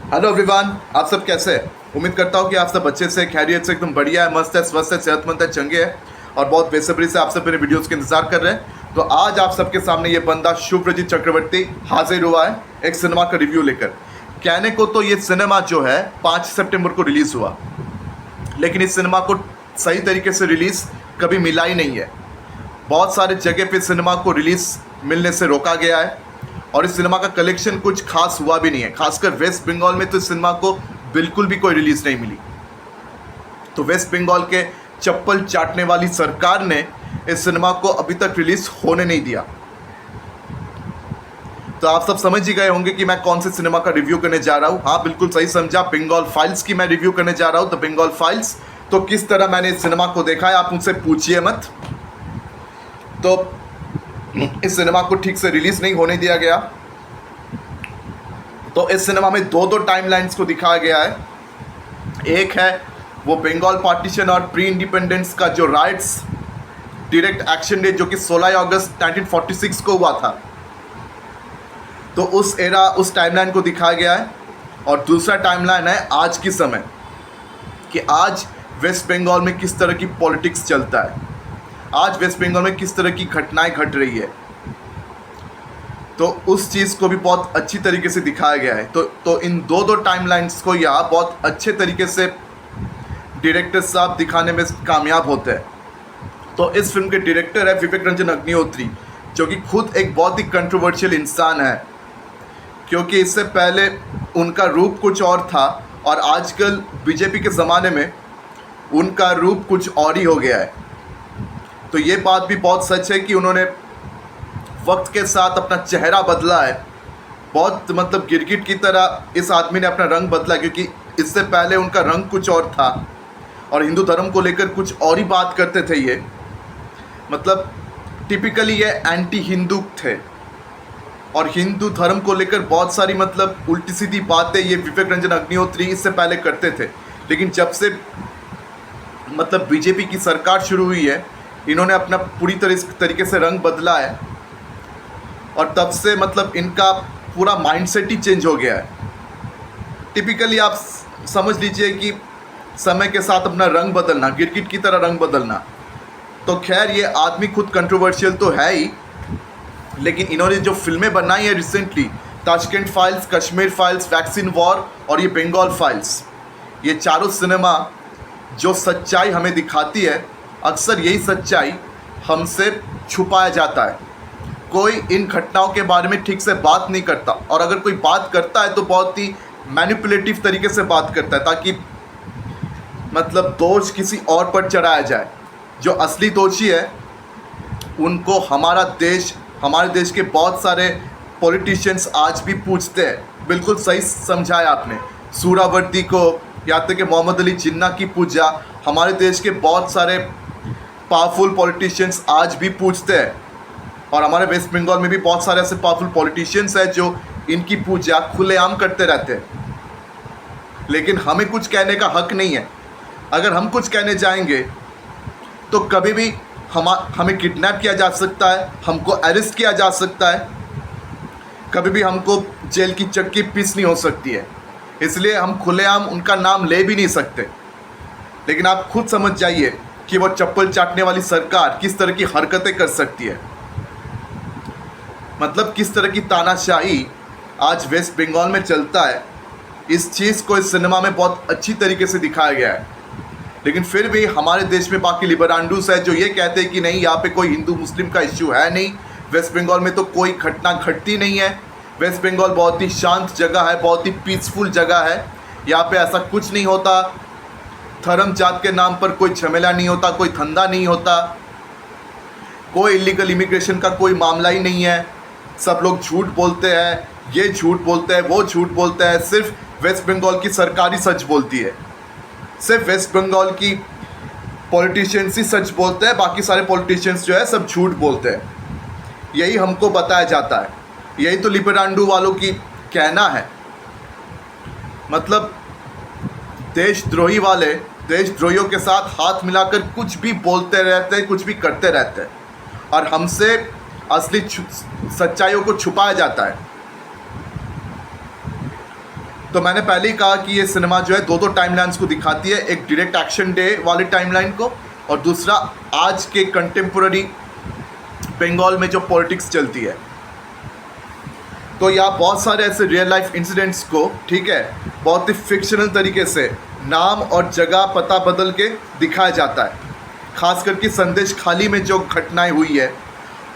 Hello everyone, आप सब कैसे हैं? उम्मीद करता हूँ कि आप सब अच्छे से, खैरियत से, एकदम बढ़िया है, मस्त है, स्वस्थ है, सेहतमंद है, चंगे है और बहुत बेसब्री से आप सब मेरे वीडियोस के इंतजार कर रहे हैं। तो आज आप सबके सामने ये बंदा शुभ्रजीत चक्रवर्ती हाजिर हुआ है एक सिनेमा का रिव्यू लेकर। कहने को तो ये सिनेमा जो है 5 सितंबर को रिलीज़ हुआ, लेकिन इस सिनेमा को सही तरीके से रिलीज़ कभी मिला ही नहीं है। बहुत सारे जगह पे सिनेमा को रिलीज़ मिलने से रोका गया है और इस सिनेमा का कलेक्शन कुछ खास हुआ भी नहीं है। खासकर वेस्ट बंगाल में तो इस सिनेमा को बिल्कुल भी कोई रिलीज़ नहीं मिली। तो वेस्ट बंगाल के चप्पल चाटने वाली सरकार ने इस सिनेमा को अभी तक रिलीज़ होने नहीं दिया। तो आप सब समझ ही गए होंगे कि मैं कौन से सिनेमा का रिव्यू करने जा रहा हूँ। हाँ, बिल्कुल सही समझा, बंगाल फाइल्स की मैं रिव्यू करने जा रहा हूँ। तो बंगाल फाइल्स, तो किस तरह मैंने इस सिनेमा को देखा है आप मुझसे पूछिए मत। तो इस सिनेमा को ठीक से रिलीज़ नहीं होने दिया गया। तो इस सिनेमा में दो टाइमलाइंस को दिखाया गया है। एक है वो बंगाल पार्टीशन और प्री इंडिपेंडेंस का जो राइट्स डायरेक्ट एक्शन डे जो कि 16 अगस्त 1946 को हुआ था, तो उस टाइमलाइन को दिखाया गया है। और दूसरा टाइमलाइन है आज की समय, कि आज वेस्ट बंगाल में किस तरह की पॉलिटिक्स चलता है, आज वेस्ट बंगाल में किस तरह की घटनाएं घट रही है। तो उस चीज़ को भी बहुत अच्छी तरीके से दिखाया गया है। तो इन दो टाइमलाइंस को यहाँ बहुत अच्छे तरीके से डायरेक्टर साहब दिखाने में कामयाब होते हैं। तो इस फिल्म के डायरेक्टर है विवेक रंजन अग्निहोत्री, जो कि खुद एक बहुत ही कंट्रोवर्शियल इंसान है, क्योंकि इससे पहले उनका रूप कुछ और था और आजकल बीजेपी के ज़माने में उनका रूप कुछ और ही हो गया है। तो ये बात भी बहुत सच है कि उन्होंने वक्त के साथ अपना चेहरा बदला है। बहुत मतलब गिरगिट की तरह इस आदमी ने अपना रंग बदला, क्योंकि इससे पहले उनका रंग कुछ और था और हिंदू धर्म को लेकर कुछ और ही बात करते थे। ये मतलब टिपिकली ये एंटी हिंदू थे और हिंदू धर्म को लेकर बहुत सारी मतलब उल्टी सीधी बातें ये विवेक रंजन अग्निहोत्री इससे पहले करते थे। लेकिन जब से मतलब बीजेपी की सरकार शुरू हुई है, इन्होंने अपना पूरी तरीके से रंग बदला है और तब से मतलब इनका पूरा माइंडसेट ही चेंज हो गया है। टिपिकली आप समझ लीजिए कि समय के साथ अपना रंग बदलना, गिरगिट की तरह रंग बदलना। तो खैर ये आदमी खुद कंट्रोवर्शियल तो है ही, लेकिन इन्होंने जो फिल्में बनाई है recently, Tashkent files, Kashmir files, vaccine war और ये बंगाल फाइल्स, ये चारों सिनेमा जो सच्चाई हमें दिखाती है, अक्सर यही सच्चाई हमसे छुपाया जाता है। कोई इन घटनाओं के बारे में ठीक से बात नहीं करता, और अगर कोई बात करता है तो बहुत ही मैनिपुलेटिव तरीके से बात करता है, ताकि मतलब दोष किसी और पर चढ़ाया जाए। जो असली दोषी है उनको हमारे देश के बहुत सारे पॉलिटिशियंस आज भी पूछते हैं। बिल्कुल सही समझाया आपने। सूरावर्दी को, यहाँ तक कि मोहम्मद अली जिन्ना की पूजा हमारे देश के बहुत सारे पावरफुल पॉलिटिशियंस आज भी पूछते हैं। और हमारे वेस्ट बंगाल में भी बहुत सारे ऐसे पावरफुल पॉलिटिशियंस हैं जो इनकी पूजा खुलेआम करते रहते हैं, लेकिन हमें कुछ कहने का हक नहीं है। अगर हम कुछ कहने जाएंगे तो कभी भी हमें किडनैप किया जा सकता है, हमको अरेस्ट किया जा सकता है, कभी भी हमको जेल की चक्की पीसनी हो सकती है। इसलिए हम खुलेआम उनका नाम ले भी नहीं सकते। लेकिन आप खुद समझ जाइए कि वो चप्पल चाटने वाली सरकार किस तरह की हरकतें कर सकती है। मतलब किस तरह की तानाशाही आज वेस्ट बंगाल में चलता है, इस चीज़ को इस सिनेमा में बहुत अच्छी तरीके से दिखाया गया है। लेकिन फिर भी हमारे देश में बाकी लिबरांडूस है जो ये कहते हैं कि नहीं, यहाँ पे कोई हिंदू मुस्लिम का इश्यू है नहीं, वेस्ट बंगाल में तो कोई घटना घटती नहीं है, वेस्ट बंगाल बहुत ही शांत जगह है, बहुत ही पीसफुल जगह है, यहाँ पे ऐसा कुछ नहीं होता, धर्म जात के नाम पर कोई झमेला नहीं होता, कोई धंधा नहीं होता, कोई इलीगल इमिग्रेशन का कोई मामला ही नहीं है। सब लोग झूठ बोलते हैं, ये झूठ बोलते हैं, वो झूठ बोलते हैं। सिर्फ वेस्ट बंगाल की सरकार ही सच बोलती है, सिर्फ वेस्ट बंगाल की पॉलिटिशियंस ही सच बोलते हैं, बाकी सारे पॉलिटिशियंस जो है सब झूठ बोलते हैं। यही हमको बताया जाता है, यही तो लिबरांडू वालों की कहना है। मतलब देशद्रोही वाले देशद्रोहियों के साथ हाथ मिलाकर कुछ भी बोलते रहते हैं, कुछ भी करते रहते हैं, और हमसे असली सच्चाइयों को छुपाया जाता है। तो मैंने पहले ही कहा कि ये सिनेमा जो है दो टाइमलाइंस को दिखाती है, एक डायरेक्ट एक्शन डे वाले टाइमलाइन को और दूसरा आज के कंटेम्पोररी बंगाल में जो पॉलिटिक्स चलती है। तो यहाँ बहुत सारे ऐसे रियल लाइफ इंसिडेंट्स को, ठीक है, बहुत ही फिक्शनल तरीके से नाम और जगह पता बदल के दिखाया जाता है। खास करके संदेश खाली में जो घटनाएं हुई है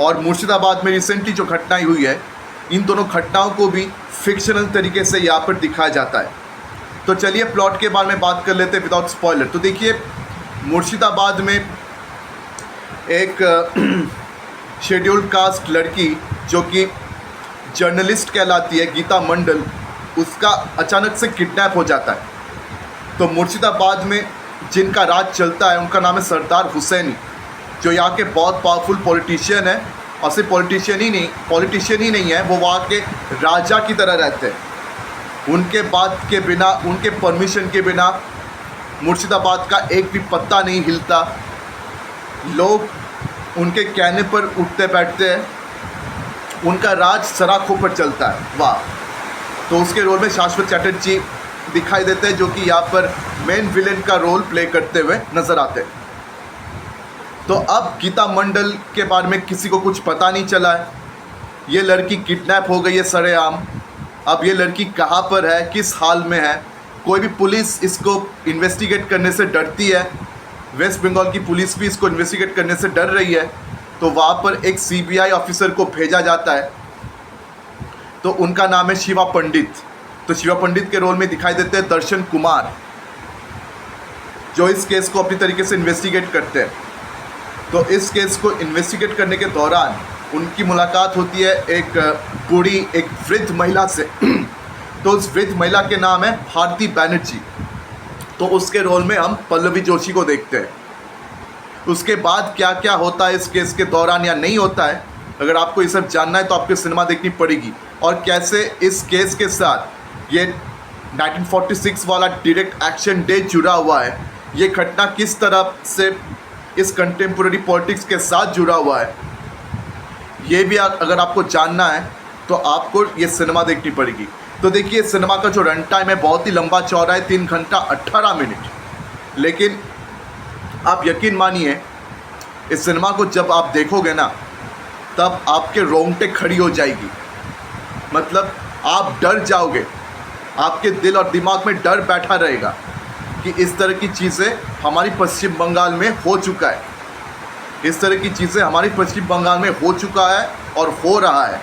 और मुर्शिदाबाद में रिसेंटली जो घटनाएं हुई है, इन दोनों घटनाओं को भी फिक्शनल तरीके से यहाँ पर दिखाया जाता है। तो चलिए प्लॉट के बारे में बात कर लेते हैं विदाउट स्पॉइलर। तो देखिए, मुर्शिदाबाद में एक शेड्यूल्ड कास्ट लड़की जो कि जर्नलिस्ट कहलाती है, गीता मंडल, उसका अचानक से किडनैप हो जाता है। तो मुर्शिदाबाद में जिनका राज चलता है उनका नाम है सरदार हुसैनी, जो यहाँ के बहुत पावरफुल पॉलिटिशियन है। और सिर्फ पॉलिटिशियन ही नहीं है, वो वहाँ के राजा की तरह रहते हैं। उनके बात के बिना, उनके परमिशन के बिना मुर्शिदाबाद का एक भी पत्ता नहीं हिलता। लोग उनके कहने पर उठते बैठते हैं, उनका राज सराखों पर चलता है। वाह। तो उसके रोल में शाश्वत चैटर्जी दिखाई देते हैं, जो कि यहाँ पर मेन विलेन का रोल प्ले करते हुए नज़र आते हैं। तो अब गीता मंडल के बारे में किसी को कुछ पता नहीं चला है। ये लड़की किडनैप हो गई है सरेआम। अब ये लड़की कहाँ पर है, किस हाल में है, कोई भी पुलिस इसको इन्वेस्टिगेट करने से डरती है। वेस्ट बंगाल की पुलिस भी इसको इन्वेस्टिगेट करने से डर रही है। तो वहाँ पर एक सीबीआई ऑफिसर को भेजा जाता है। तो उनका नाम है शिवा पंडित। तो शिवा पंडित के रोल में दिखाई देते हैं दर्शन कुमार, जो इस केस को अपनी तरीके से इन्वेस्टिगेट करते हैं। तो इस केस को इन्वेस्टिगेट करने के दौरान उनकी मुलाकात होती है एक बूढ़ी, एक वृद्ध महिला से। तो उस वृद्ध महिला के नाम है भारती बैनर्जी। तो उसके रोल में हम पल्लवी जोशी को देखते हैं। उसके बाद क्या क्या होता है इस केस के दौरान या नहीं होता है, अगर आपको ये सब जानना है तो आपको सिनेमा देखनी पड़ेगी। और कैसे इस केस के साथ ये 1946 वाला डायरेक्ट एक्शन डे जुड़ा हुआ है, ये घटना किस तरह से इस कंटेम्पोररी पॉलिटिक्स के साथ जुड़ा हुआ है, ये भी अगर आपको जानना है तो आपको ये सिनेमा देखनी पड़ेगी। तो देखिए, सिनेमा का जो रन टाइम है बहुत ही लंबा चौड़ा है, 3 घंटा 18 मिनट। लेकिन आप यकीन मानिए, इस सिनेमा को जब आप देखोगे ना, तब आपके रोंगटे खड़ी हो जाएगी। मतलब आप डर जाओगे, आपके दिल और दिमाग में डर बैठा रहेगा कि इस तरह की चीज़ें हमारी पश्चिम बंगाल में हो चुका है, इस तरह की चीज़ें हमारी पश्चिम बंगाल में हो चुका है और हो रहा है।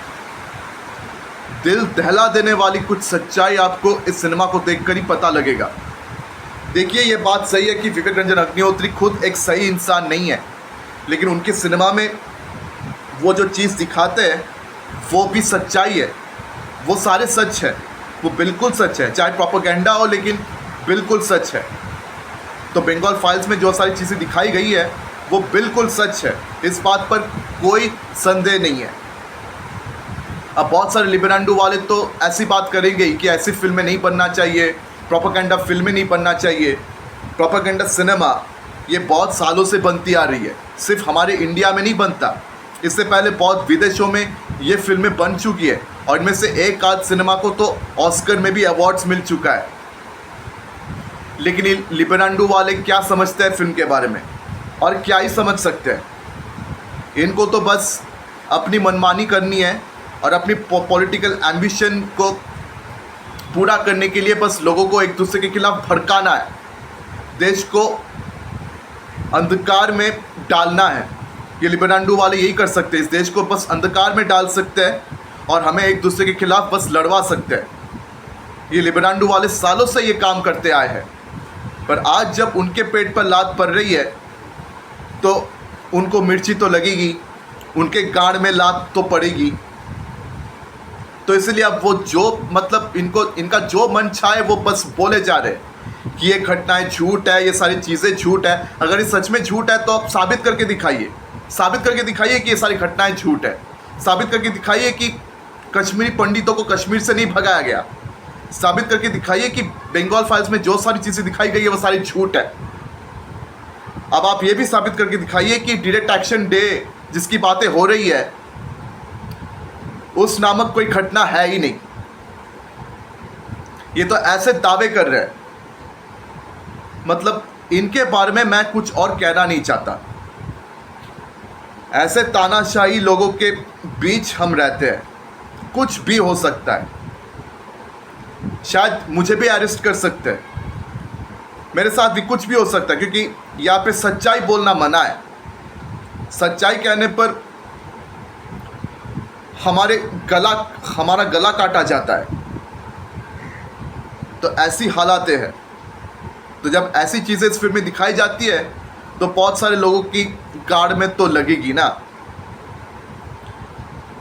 दिल दहला देने वाली कुछ सच्चाई आपको इस सिनेमा को देखकर ही पता लगेगा। देखिए, ये बात सही है कि विवेक रंजन अग्निहोत्री खुद एक सही इंसान नहीं है, लेकिन उनके सिनेमा में वो जो चीज़ दिखाते हैं वो भी सच्चाई है। वो सारे सच है, वो बिल्कुल सच है, चाहे प्रोपेगेंडा हो, लेकिन बिल्कुल सच है। तो बंगाल फाइल्स में जो सारी चीज़ें दिखाई गई है वो बिल्कुल सच है, इस बात पर कोई संदेह नहीं है। अब बहुत सारे लिबरांडो वाले तो ऐसी बात करेंगे ही कि ऐसी फिल्में नहीं बनना चाहिए, प्रोपेगेंडा फिल्में नहीं बनना चाहिए। प्रोपेगेंडा सिनेमा ये बहुत सालों से बनती आ रही है, सिर्फ हमारे इंडिया में नहीं बनता, इससे पहले बहुत विदेशों में ये फिल्में बन चुकी है और इनमें से एक आध सिनेमा को तो ऑस्कर में भी अवार्ड्स मिल चुका है। लेकिन ये लिबरांडो वाले क्या समझते हैं फिल्म के बारे में, और क्या ही समझ सकते हैं। इनको तो बस अपनी मनमानी करनी है और अपनी पॉलिटिकल एम्बिशन को पूरा करने के लिए बस लोगों को एक दूसरे के खिलाफ भड़काना है, देश को अंधकार में डालना है। ये लिबरांडो वाले यही कर सकते हैं, इस देश को बस अंधकार में डाल सकते हैं और हमें एक दूसरे के खिलाफ बस लड़वा सकते हैं। ये लिबरांडो वाले सालों से ये काम करते आए हैं, पर आज जब उनके पेट पर लात पड़ रही है तो उनको मिर्ची तो लगेगी, उनके गाड़ में लात तो पड़ेगी। तो इसलिए अब वो जो मतलब इनका जो मन चाहे वो बस बोले जा रहे हैं कि ये घटनाएं झूठ है, ये सारी चीज़ें झूठ है। अगर ये सच में झूठ है तो आप साबित करके दिखाइए, साबित करके दिखाइए कि ये सारी घटनाएं झूठ है। साबित करके दिखाइए कि कश्मीरी पंडितों को कश्मीर से नहीं भगाया गया। साबित करके दिखाइए कि बंगाल फाइल्स में जो सारी चीज़ें दिखाई गई है वो सारी झूठ है। अब आप ये भी साबित करके दिखाइए कि डायरेक्ट एक्शन डे जिसकी बातें हो रही है उस नामक कोई घटना है ही नहीं। ये तो ऐसे दावे कर रहे हैं, मतलब इनके बारे में मैं कुछ और कहना नहीं चाहता। ऐसे तानाशाही लोगों के बीच हम रहते हैं, कुछ भी हो सकता है, शायद मुझे भी अरेस्ट कर सकते हैं, मेरे साथ भी कुछ भी हो सकता है, क्योंकि यहाँ पे सच्चाई बोलना मना है। सच्चाई कहने पर हमारा गला काटा जाता है। तो ऐसी हालातें हैं। तो जब ऐसी चीज़ें इस फिल्म में दिखाई जाती है तो बहुत सारे लोगों की गाड़ में तो लगेगी ना,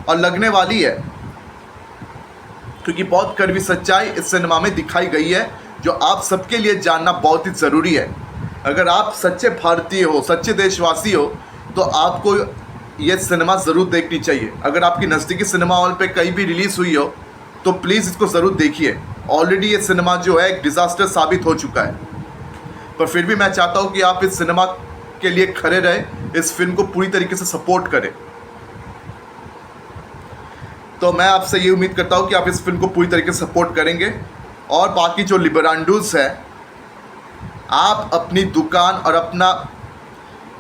और लगने वाली है, क्योंकि बहुत कड़वी सच्चाई इस सिनेमा में दिखाई गई है जो आप सबके लिए जानना बहुत ही ज़रूरी है। अगर आप सच्चे भारतीय हो, सच्चे देशवासी हो, तो आपको ये सिनेमा ज़रूर देखनी चाहिए। अगर आपकी नज़दीकी सिनेमा हॉल पे कहीं भी रिलीज़ हुई हो तो प्लीज़ इसको ज़रूर देखिए। ऑलरेडी ये सिनेमा जो है एक डिज़ास्टर साबित हो चुका है, पर फिर भी मैं चाहता हूँ कि आप इस सिनेमा के लिए खड़े रहें, इस फिल्म को पूरी तरीके से सपोर्ट करें। तो मैं आपसे ये उम्मीद करता हूँ कि आप इस फिल्म को पूरी तरीके से सपोर्ट करेंगे। और बाकी जो लिबरांडूस है, आप अपनी दुकान और अपना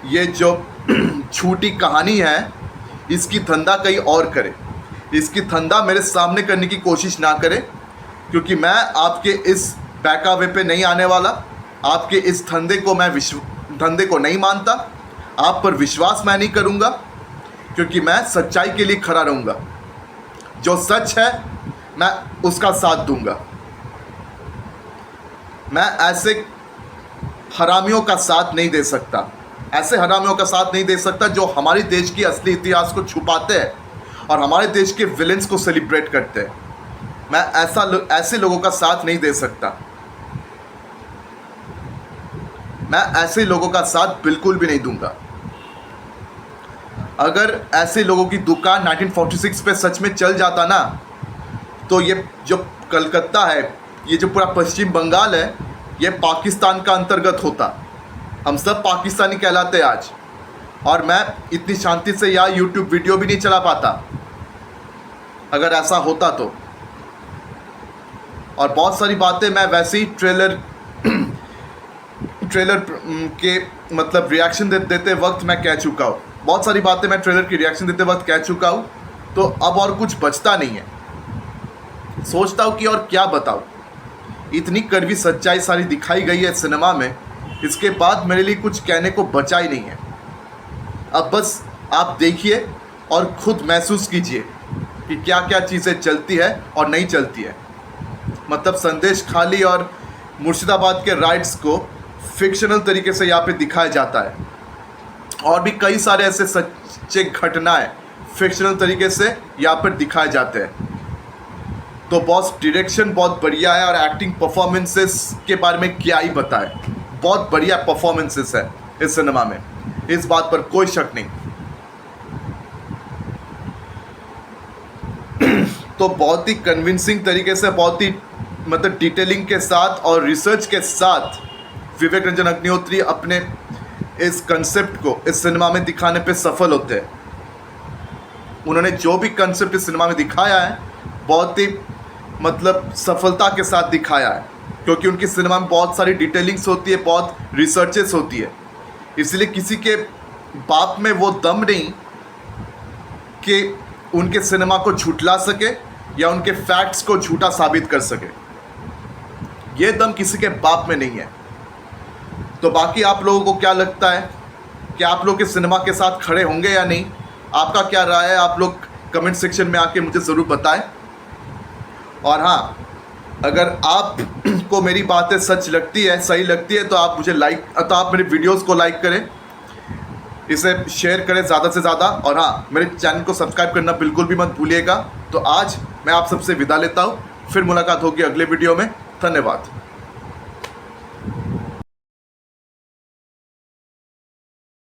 ये जो झूठी कहानी है, इसकी धंधा कहीं और करें। इसकी धंधा मेरे सामने करने की कोशिश ना करें, क्योंकि मैं आपके इस बहकावे पे नहीं आने वाला। आपके इस धंधे को नहीं मानता, आप पर विश्वास मैं नहीं करूँगा, क्योंकि मैं सच्चाई के लिए खड़ा रहूँगा। जो सच है मैं उसका साथ दूंगा। मैं ऐसे हरामियों का साथ नहीं दे सकता, ऐसे हरामियों का साथ नहीं दे सकता जो हमारे देश की असली इतिहास को छुपाते हैं और हमारे देश के विलेंस को सेलिब्रेट करते हैं। मैं ऐसे लोगों का साथ नहीं दे सकता। मैं ऐसे लोगों का साथ बिल्कुल भी नहीं दूंगा। अगर ऐसे लोगों की दुकान 1946 पे सच में चल जाता ना, तो ये जो कलकत्ता है, ये जो पूरा पश्चिम बंगाल है, ये पाकिस्तान का अंतर्गत होता। हम सब पाकिस्तानी कहलाते आज, और मैं इतनी शांति से यहाँ यूट्यूब वीडियो भी नहीं चला पाता अगर ऐसा होता तो। और बहुत सारी बातें मैं वैसे ही ट्रेलर के मतलब रिएक्शन देते वक्त मैं कह चुका हूँ। बहुत सारी बातें मैं ट्रेलर की रिएक्शन देते वक्त कह चुका हूँ, तो अब और कुछ बचता नहीं है। सोचता हूँ कि और क्या बताऊँ। इतनी कड़वी सच्चाई सारी दिखाई गई है सिनेमा में, इसके बाद मेरे लिए कुछ कहने को बचा ही नहीं है। अब बस आप देखिए और खुद महसूस कीजिए कि क्या क्या चीज़ें चलती है और नहीं चलती है। मतलब संदेश खाली और मुर्शिदाबाद के राइट्स को फिक्शनल तरीके से यहाँ पे दिखाया जाता है, और भी कई सारे ऐसे सच्चे घटनाएं फिक्शनल तरीके से यहाँ पर दिखाए जाते हैं। तो बॉस डायरेक्शन बहुत बढ़िया है, और एक्टिंग परफॉर्मेंसेस के बारे में क्या ही बताएं। बहुत बढ़िया परफॉर्मेंसेस है इस सिनेमा में, इस बात पर कोई शक नहीं। तो बहुत ही कन्विंसिंग तरीके से, बहुत ही मतलब डिटेलिंग के साथ और रिसर्च के साथ विवेक रंजन अग्निहोत्री अपने इस कंसेप्ट को इस सिनेमा में दिखाने पे सफल होते हैं। उन्होंने जो भी कंसेप्ट इस सिनेमा में दिखाया है, बहुत ही मतलब सफलता के साथ दिखाया है, क्योंकि उनकी सिनेमा में बहुत सारी डिटेलिंग्स होती है, बहुत रिसर्चेस होती है। इसलिए किसी के बाप में वो दम नहीं कि उनके सिनेमा को झुठला सके या उनके फैक्ट्स को झूठा साबित कर सके। ये दम किसी के बाप में नहीं है। तो बाकी आप लोगों को क्या लगता है कि आप लोग इस सिनेमा के साथ खड़े होंगे या नहीं? आपका क्या राय है? आप लोग कमेंट सेक्शन में आके मुझे ज़रूर बताएं। और हाँ, अगर आपको मेरी बातें सच लगती है, सही लगती है, तो आप मेरे वीडियोस को लाइक करें, इसे शेयर करें ज़्यादा से ज़्यादा। और हाँ, मेरे चैनल को सब्सक्राइब करना बिल्कुल भी मत भूलिएगा। तो आज मैं आप सबसे विदा लेता हूँ, फिर मुलाकात होगी अगले वीडियो में। धन्यवाद।